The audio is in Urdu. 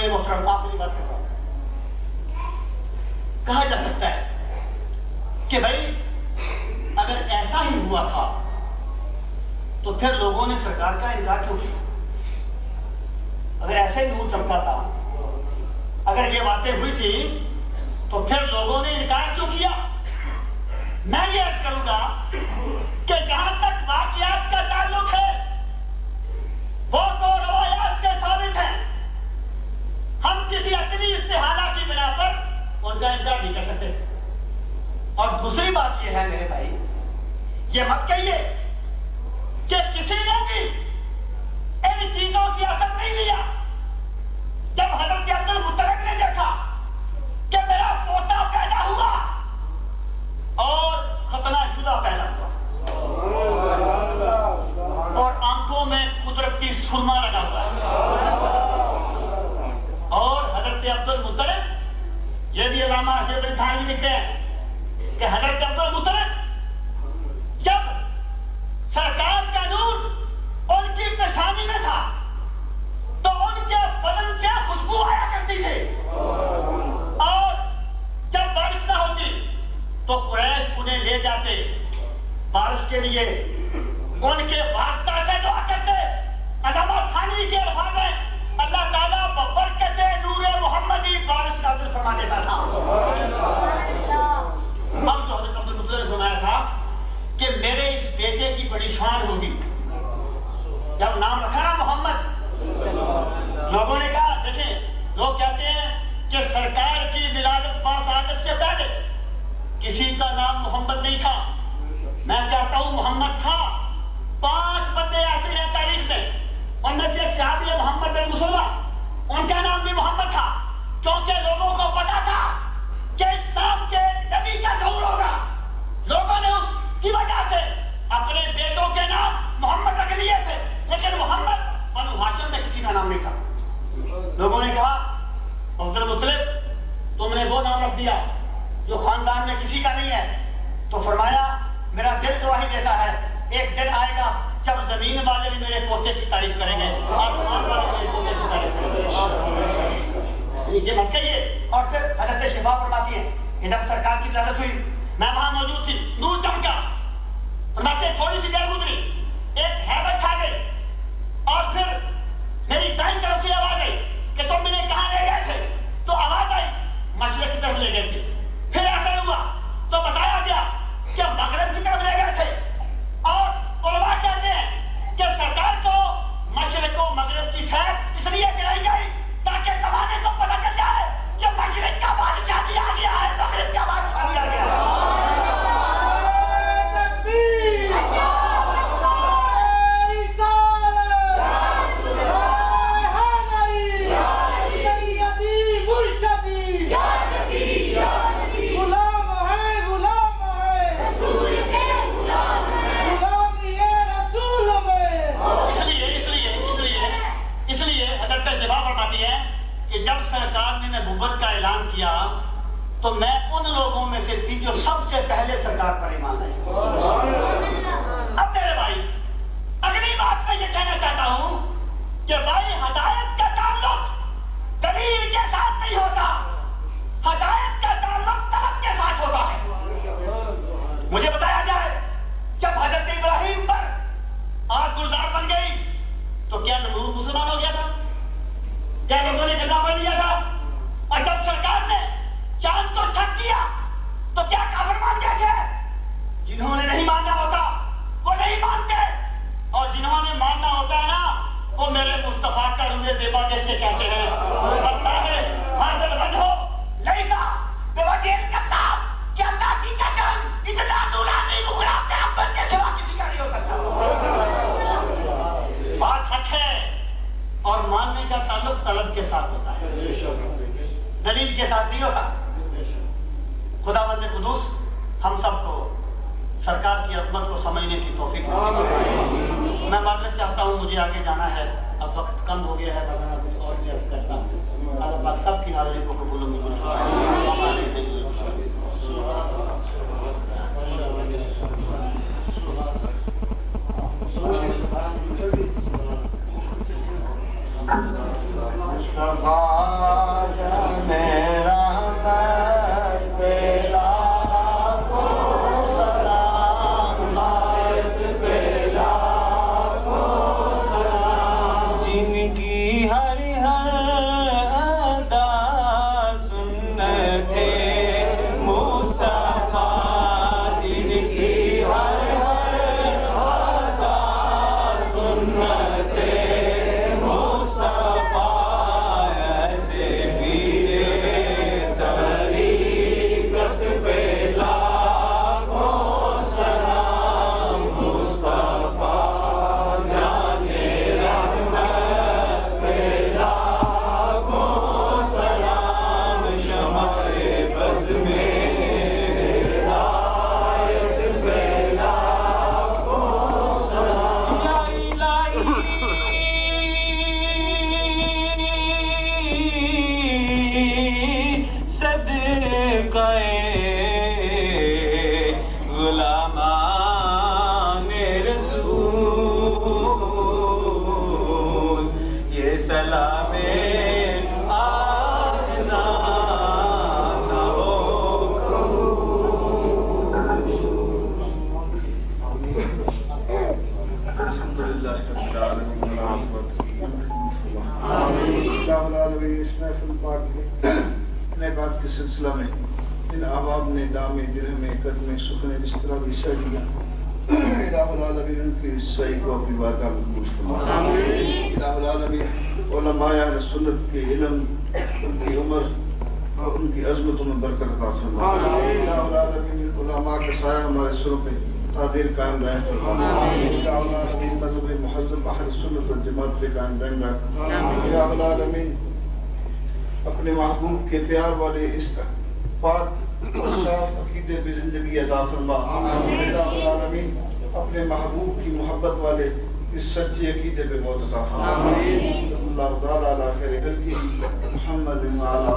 حاضرین محترم آخری بات کر رہا ہوں. کہا جا سکتا ہے کہ بھائی اگر ایسا ہی ہوا تھا تو پھر لوگوں نے سرکار کا انکار کیوں کیا؟ اگر ایسا ہی نور چمکا تھا، اگر یہ باتیں ہوئی تھی تو پھر لوگوں نے انکار کیوں کیا؟ میں یہ عرض کروں گا کہ جہاں تک واقعات کا تعلق ہے وہ تو روایات سے ثابت ہیں. ہم کسی عقلی استحالہ کی بنا پر ان کا انکار نہیں کر سکتے. اور دوسری بات یہ ہے میرے بھائی، یہ مت کہیے کہ کسی نے بھی ان چیزوں کی اثر نہیں لیا. جب حضرت عبد المطلب نے دیکھا کہ میرا پوتا پیدا ہوا اور ختنہ شدہ پیدا ہوا اور آنکھوں میں قدرت کی سرما لگا ہوا ہے، اور حضرت عبد المطلب، یہ بھی علامہ اشرف علی تھانوی لکھتے ہیں کہ حضرت عبد المطلب جب سرکار کا نور ان کی پیشانی میں تھا تو ان کے بدن سے خوشبو آیا کرتی تھی، اور جب بارش نہ ہوتی تو قریش انہیں لے جاتے بارش کے لیے، ان کے واسطہ سے دعا کرتے. علامہ تھانوی کے الفاظ ہیں اللہ تعالیٰ ببرکت نور محمدی بارش نازل فرما دیتا تھا. ہم تو حضرت عبد المطلب نے سنایا تھا کہ میرے اس بیٹے کی بڑی شان ہوگی. جب نام رکھا نا محمد، لوگوں نے کہا، دیکھیں لوگ کہتے ہیں کہ سرکار کی ولادت باسعادت سے پہلے کسی کا نام محمد نہیں تھا. میں کہتا ہوں محمد تھا. 5 بندے ایسے ہیں تاریخ میں، ان میں سے صحابی محمد بن مسلمہ، ان کا نام بھی محمد تھا، کیونکہ لوگوں کو پتا تھا کہ اس نام کے نبی کا ظہور ہوگا. لوگوں نے اس کی وجہ سے اپنے بیٹوں کے نام محمد رکھ لیے تھے، لیکن محمد بنو ہاشم میں کسی کا نام نہیں تھا. لوگوں نے کہا عبد المطلب تم نے وہ نام رکھ دیا جو خاندان میں کسی کا نہیں ہے. تو فرمایا میرا دل گواہی دیتا ہے ایک دن آئے گا جب زمین والے بھی میرے پوتے کی تعریف کریں گے، آسمان والے میرے پوتے کی تعریف کریں گے. یہ مت کہیے. اور پھر حضرت شفا فرماتی ہے کہ جب سرکار کی ولادت ہوئی میں وہاں موجود تھی، نور چمکا، فرماتے تھوڑی سی دیر گزری ایک ہیبت چھا گئی، اور پھر میری دائیں طرف سے آواز آئی کہ تم مجھے کہاں لے گئے تھے؟ تو آواز آئی مشرق کی طرف لے گئے تھے. پھر ایسا ہوا تو بتایا گیا کہ مغرب کی طرف لے گئے تھے. اور علماء کہتے ہیں کہ سرکار کو مشرق و مغرب کی سیر اس لیے کرائی گئی تاکہ زمانے کو پتہ چل جائے کہ مشرق کا بادشاہ بھی آ گیا ہے، مغرب کا بادشاہ بھی آ گیا ہے. جب سرکار نے نبوت کا اعلان کیا تو میں ان لوگوں میں سے تھی جو سب سے پہلے سرکار پر ایمان لائے. اب میرے بھائی اگلی بات میں یہ کہنا چاہتا ہوں کہ بھائی ہدایت کا تعلق دلیل کے ساتھ نہیں ہوتا، ہدایت کا تعلق طلب کے ساتھ ہوتا ہے. مجھے بتایا جائے جب حضرت ابراہیم پر آگ گلزار بن گئی تو کیا نمرود مسلمان ہو گیا تھا؟ کیا لوگوں نے جگہ پڑھ لیا تھا؟ اور جب سرکار نے چاند کو ٹھک دیا تو کیا کافر مان گئے تھے؟ جنہوں نے نہیں ماننا ہوتا وہ نہیں مانتے، اور جنہوں نے ماننا ہوتا ہے نا وہ میرے مصطفیٰ کا روح زیبا دیکھ کے کہتے ہیں بنتا ہے حاضر بن ہو لیسا بے وجہ کتاب کہ اللہ کی قسم اتنا نورانی مغرا پیغمبر کے سوا کسی کا نہیں ہو سکتا. بات حق ہے، اور ماننے کا تعلق طلب کے ساتھ ہوتا ہے، دلیل کے ساتھ نہیں ہوتا. خدا بند قدوس ہم سب کو سرکار کی عظمت کو سمجھنے کی توفیق دے. میں معذرت چاہتا ہوں، مجھے آگے جانا ہے، اب وقت کم ہو گیا ہے، میں کچھ اور بھی عرض کرتا ہوں. اللہ پاک سب کی حاضری کو قبول منظور فرقۂ غلامان رسول یہ سلام آخنا نہ ہو الحمدللہ رب العالمین العالمین اس محفل پاک میں بات کے سلسلہ میں ان احباب نے دام درہم قدم سکن اس طرح بھی سجدہ الہ العالمین ان کی صحیح کو اپنی بارگاہ میں قبول فرمائے الہ العالمین علماء اہل سنت کے علم ان کی عمر اور ان کی عظمتوں میں برکت عطا فرمائے الہ العالمین علماء کا سایہ ہمارے سروں پہ تعدیر قائم دائم فرمائے الہ العالمین مذہب محذب اہل سنت والجماعت پہ قائم دائم رکھ الہ العالمین اپنے محبوب کے پیار والے اس پاک اور صاف عقیدے پہ زندگی عطا فرما الہ العالمین اپنے محبوب کی محبت والے اس سچے عقیدے پہ موت عطا فرما اللہ تعالی علی خیر خلقہ محمد وعلی آلہ